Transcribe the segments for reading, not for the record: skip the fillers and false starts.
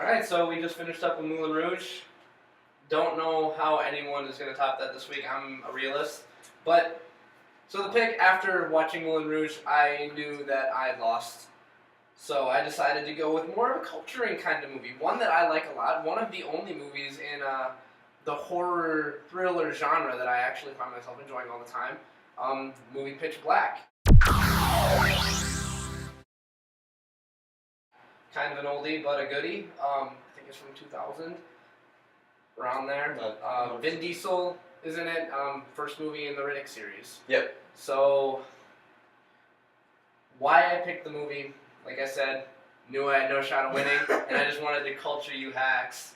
Alright, so we just finished up with Moulin Rouge. Don't know how anyone is going to top that this week. I'm a realist. But, so the pick, after watching Moulin Rouge, I knew that I had lost. So I decided to go with more of a culturing kind of movie. One that I like a lot. One of the only movies in the horror thriller genre that I actually find myself enjoying all the time. Movie Pitch Black. Kind of an oldie, but a goodie. I think it's from 2000, around there. Vin Diesel is in it. First movie in the Riddick series. Yep. So, why I picked the movie, like I said, knew I had no shot of winning, and I just wanted to culture you hacks.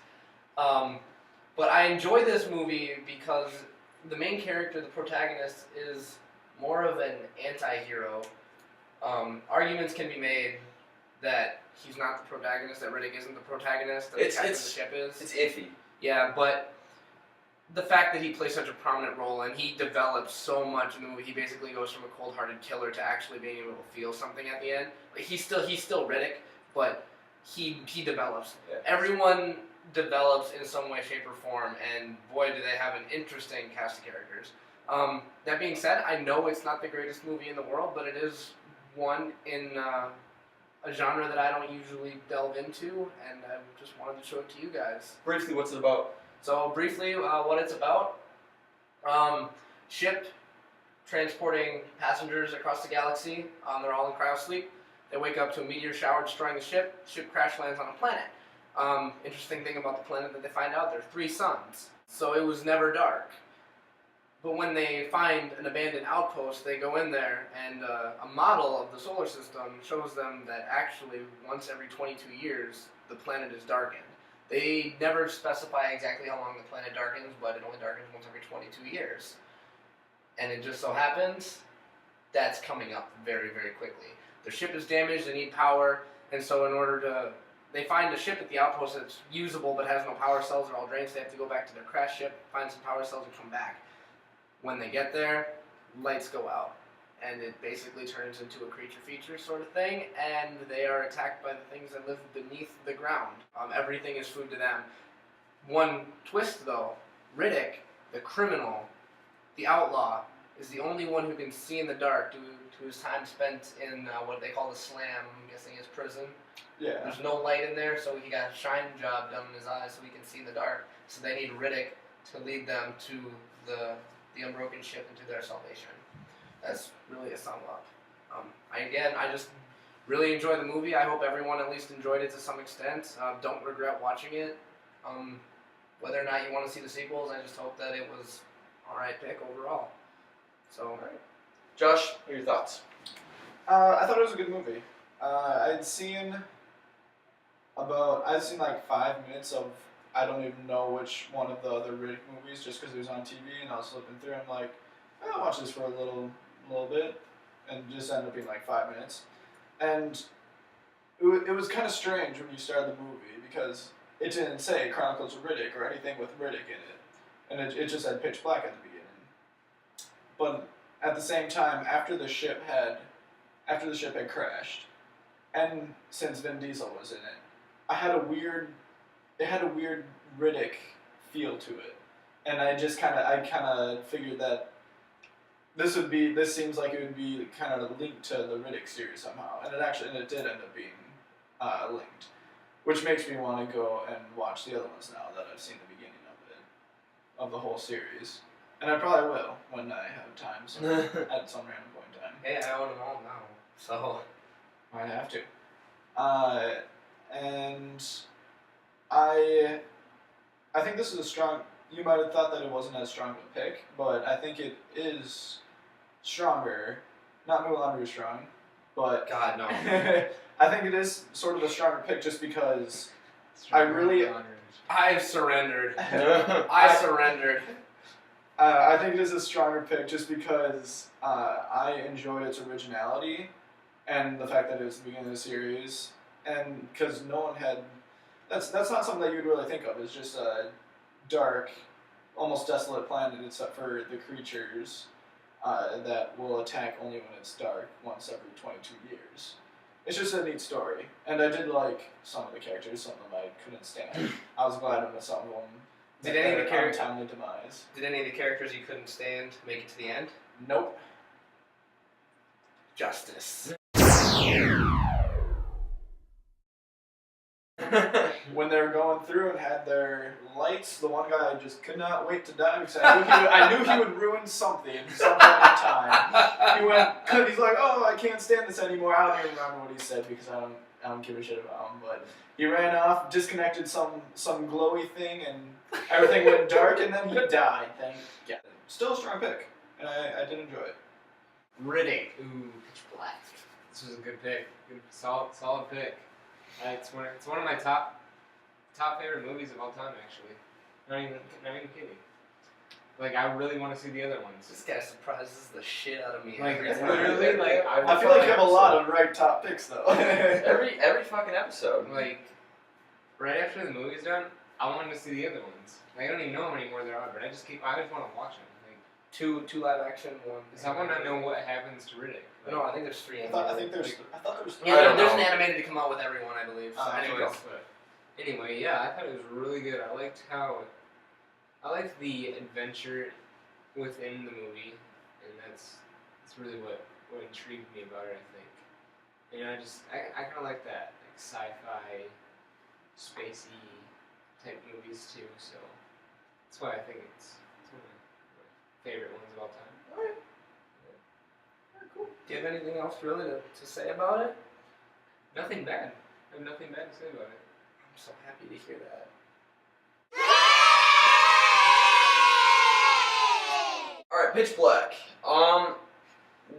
But I enjoy this movie because the main character, the protagonist, is more of an anti-hero. Arguments can be made that he's not the protagonist, that Riddick isn't the protagonist, that the captain of the ship is. It's iffy. Yeah, but the fact that he plays such a prominent role and he develops so much in the movie, he basically goes from a cold-hearted killer to actually being able to feel something at the end. Like he's still Riddick, but he develops. Yeah. Everyone develops in some way, shape, or form, and boy, do they have an interesting cast of characters. That being said, I know it's not the greatest movie in the world, but it is one in a genre that I don't usually delve into, and I just wanted to show it to you guys. Briefly, what's it about? So briefly, what it's about, ship transporting passengers across the galaxy. They're all in cryosleep. They wake up to a meteor shower destroying the ship. Ship crash lands on a planet. Interesting thing about the planet that they find out, there are 3 suns. So it was never dark. But when they find an abandoned outpost, they go in there, and a model of the solar system shows them that actually once every 22 years, the planet is darkened. They never specify exactly how long the planet darkens, but it only darkens once every 22 years. And it just so happens that's coming up very, very quickly. Their ship is damaged, they need power, and so in order to... They find a ship at the outpost that's usable but has no power cells, they're all drained, so they have to go back to their crash ship, find some power cells, and come back. When they get there, lights go out, and it basically turns into a creature feature sort of thing, and they are attacked by the things that live beneath the ground. Everything is food to them. One twist though, Riddick, the criminal, the outlaw, is the only one who can see in the dark due to his time spent in what they call the slam, I'm guessing is prison. Yeah. There's no light in there, so he got a shine job done in his eyes so he can see in the dark. So they need Riddick to lead them to the unbroken ship into their salvation. That's really a sum up. I just really enjoy the movie. I hope everyone at least enjoyed it to some extent. Don't regret watching it. Whether or not you want to see the sequels, I just hope that it was alright pick overall. So, alright. Josh, what are your thoughts? I thought it was a good movie. I'd seen like 5 minutes of, I don't even know which one of the other Riddick movies, just because it was on TV, and I was flipping through, and I'm like, I'll watch this for a little bit, and just ended up being like 5 minutes. And it was kind of strange when you started the movie, because it didn't say Chronicles of Riddick or anything with Riddick in it, and it just said Pitch Black at the beginning. But at the same time, after the ship had crashed, and since Vin Diesel was in it, it had a weird Riddick feel to it, and I kind of figured that this seems like it would be kind of linked to the Riddick series somehow, and it did end up being linked, which makes me want to go and watch the other ones now that I've seen the beginning of the whole series, and I probably will when I have time at some random point in time. hey, I own them all now, so Might have to. And I think this is a strong... You might have thought that it wasn't as strong of a pick, but I think it is stronger. Not Moulin Rouge strong, but... God, no. I think it is sort of a stronger pick just because I've surrendered. I surrendered. I think it is a stronger pick just because I enjoyed its originality and the fact that it was the beginning of the series, and because no one had... That's not something that you'd really think of. It's just a dark, almost desolate planet except for the creatures that will attack only when it's dark once every 22 years. it's just a neat story, and I did like some of the characters. Some of them I couldn't stand. I was glad when some of them Did any of the met characters? their untimely demise. Did any of the characters you couldn't stand make it to the end? Nope. Justice. When they were going through and had their lights, the one guy just could not wait to die because I knew he would ruin something some point in time. He went, he's like, oh, I can't stand this anymore. I don't even remember what he said because I don't give a shit about him. But he ran off, disconnected some glowy thing, and everything went dark, and then he died. Thank God. Still a strong pick, and I did enjoy it. Riddick. Ooh, Pitch Black. This was a good pick. Good, solid pick. It's one of my top favorite movies of all time, actually. Not even kidding. Like, I really want to see the other ones. This guy surprises the shit out of me. Like, every it's time. literally like I feel like you have a lot of right top picks, though. every fucking episode. like right after the movie's done, I wanted to see the other ones. Like, I don't even know how many more there are, but I just want to watch them. Like, two live action, one. because I want to know what happens to Riddick. Like, No, I think there's three. I thought there was three. Yeah, I don't there's know. an animated to come out with everyone, I believe. So anyways, anyway, yeah, I thought it was really good. I liked the adventure within the movie, and that's really what intrigued me about it, I think. And I kind of like that, like sci-fi, spacey type movies too. So that's why I think it's one of my favorite ones of all time. Alright. Cool. Do you have anything else really to say about it? Nothing bad. I have nothing bad to say about it. I'm so happy to hear that. Alright, Pitch Black.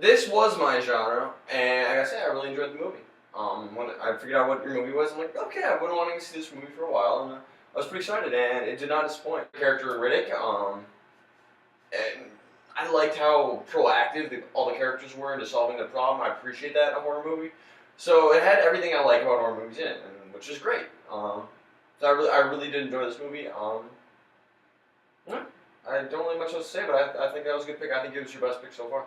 This was my genre, and like I said, I really enjoyed the movie. When I figured out what your movie was, I'm like, okay, I've been wanting to see this movie for a while, and I was pretty excited, and it did not disappoint. The character Riddick, and I liked how proactive all the characters were into solving the problem. I appreciate that in a horror movie. So it had everything I like about horror movies in it, which is great. So I really did enjoy this movie. Yeah, I don't really much else to say, but I think that was a good pick. I think it was your best pick so far.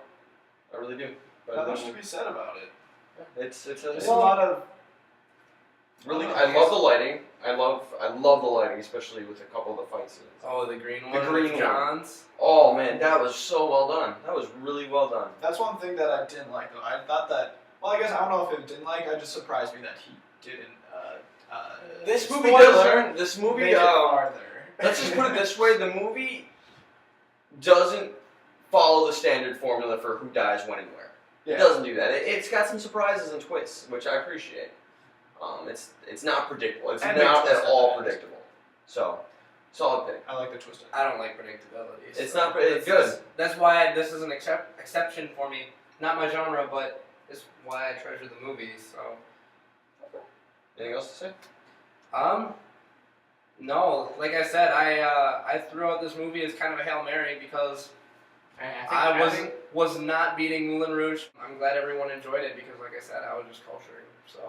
I really do. Not much to be said about it. It's a lot of really. I love the lighting. I love the lighting, especially with a couple of the fight scenes. Oh, the green one. The green with one. John's. Oh man, that was so well done. That was really well done. That's one thing that I didn't like, though. I thought that. Well, I guess I don't know if it didn't like. It just surprised me that he didn't. This movie spoiler, This movie. make it farther. Let's just put it this way: the movie doesn't follow the standard formula for who dies when and where. Yeah. It doesn't do that. It's got some surprises and twists, which I appreciate. It's not predictable. It's And not big at twist all at the end. predictable. So, solid pick. I like the twist. I don't like predictability. It's so not. It's good. That's why this is an exception for me. Not my genre, but it's why I treasure the movies. So. Anything else to say? No. Like I said, I threw out this movie as kind of a Hail Mary because I was not beating Moulin Rouge. I'm glad everyone enjoyed it because, like I said, I was just culturing. So.